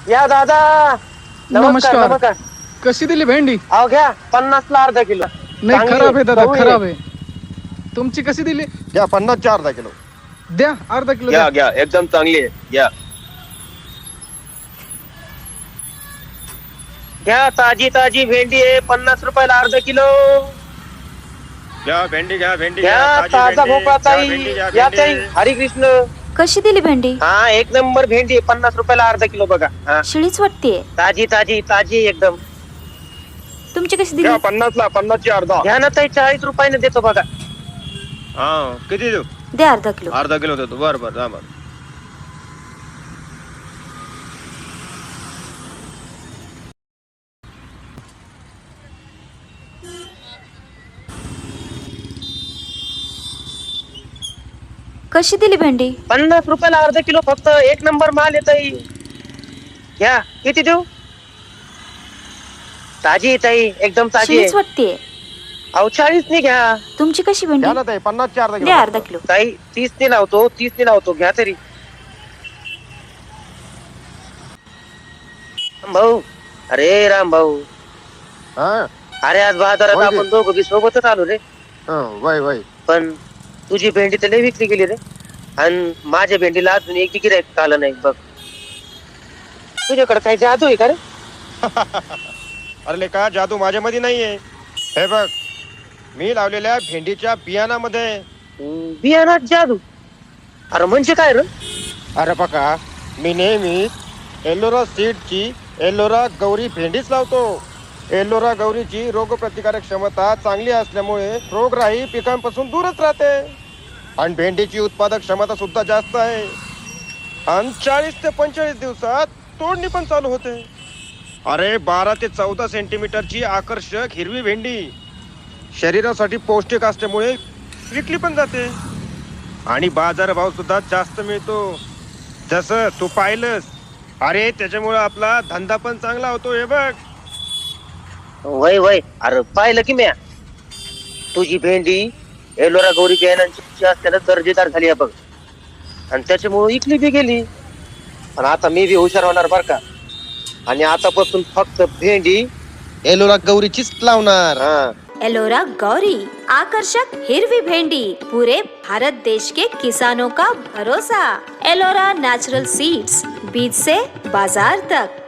या दादा. नमस्कार नमस्कार. नमस्कार. कशी दिली भेंडी? अहो घ्या 50 ला अर्धा किलो. नाही, चांगली खराब आहे दादा, चवळी आहे. खराब आहे. तुमची कशी दिली? घ्या 50च्या अर्धा किलो. द्या अर्धा किलो द्या. घ्या घ्या एकदम चांगली आहे. घ्या घ्या ताजी ताजी भेंडी आहे 50 रुपयाला अर्धा किलो. घ्या भेंडी घ्या भेंडी घ्या ताजी ताजा भेंडी, भोपळा घ्या ताई. भेंडी, घ्या या भेंडी. ताई हरी कृष्ण. कशी दिली भेंडी? हा एक नंबर भेंडी आहे 50 रुपयाला अर्धा किलो बघा. हा शिळीच वाटतेय. ताजी ताजी ताजी एकदम. तुमची कशी दिली? घ्या 50ला 50ची अर्धा. घ्या ना ताई 40 रुपयाने देतो बघा. हा किती देऊ? द्या अर्धा किलो. अर्धा किलो देतो. बरं बरं जा. कशी दिली भेंडी? 50 रुपयाला अर्धा किलो फक्त. एक नंबर माल आहे ताई. घ्या किती देऊ? ताजी आहे ताई एकदम ताजी शिळीच आहे. वाटतेय. अहो 40 ने घ्या तुमची कशी भेंडी? घ्या ना ताई 50ची अर्धा किलो. द्या अर्धा किलो. ताई. 30 ने लावतो 30 ने लावतो. घ्या तरी भाऊ. अरे राम भाऊ. हा अरे आज बाजारात होय रे. आपण दोघं बी सोबतच आलो रे. वय वय. पण तुझी भेंडी तर लय विकली गेली रे. आणि माझ्या भेंडीला अजून एक गिऱ्हाईक आलं नाही बघ. तुझ्याकडे काही जादू आहे का रे? अरे लेका जादू माझ्यामध्ये नाहीये. हे बघ मी लावलेल्या भेंडीच्या बियाणामध्ये. बियाणात जादू? अरे म्हणजे काय रे? अरे बघा मी नेहमी एलोरा सीडची एलोरा गौरी भेंडीच लावतो. एलोरा गौरीची रोगप्रतिकारक क्षमता चांगली असल्यामुळे रोगराई पिकांपासून दूरच राहते. आणि भेंडीची उत्पादक क्षमता सुद्धा जास्त आहे. आणि 40 ते 45 दिवसात तोडणी पण चालू होते. अरे 12 ते 14 सेंटीमीटरची आकर्षक हिरवी भेंडी शरीरासाठी पौष्टिक असल्यामुळे विकली पण जाते. आणि बाजारभाव सुद्धा जास्त मिळतो. जसं तू पाहिलंस. अरे त्याच्यामुळे आपला धंदा पण चांगला होतो. हे बघ. वय वय. अरे पाहिलं की म्या तुझी भेंडी एलोरा गौरी बियाणांची असल्यानं दर्जेदार झाली आहे बघ. आणि त्याच्यामुळे इकली बी गेली. आणि आता मी बी हुशार होणार बर का. आणि आतापासून फक्त भेंडी एलोरा गौरीचीच लावणार. हा एलोरा गौरी, आकर्षक हिरवी भेंडी, पूरे भारत देश के किसानों का भरोसा। एलोरा नेचुरल सीड्स, बीज से बाजार तक।